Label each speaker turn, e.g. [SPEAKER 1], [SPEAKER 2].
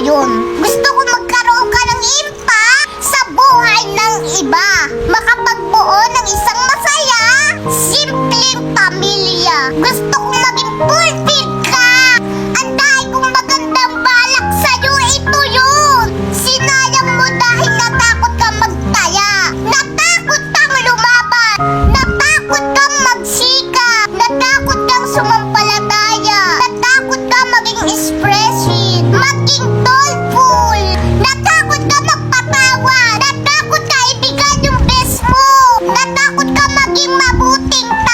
[SPEAKER 1] yun. Gusto ko magkaroon ka ng impact sa buhay ng iba. Makapagbuo ng isang masaya, simpleng pamilya. Gusto kong maging fulfilled ka. Ang dahil kong magandang balak sa'yo, ito yun. Sinayang mo dahil natakot kang magtaya. Natakot kang lumaban. Natakot kang magsikap. Natakot kang sumampalataya. Natakot kang maging expressive. Maging thoughtful. Natakot kang magpatawa. Natakot ka ibigan yung best mo. Natakot kang maging mabuting tao.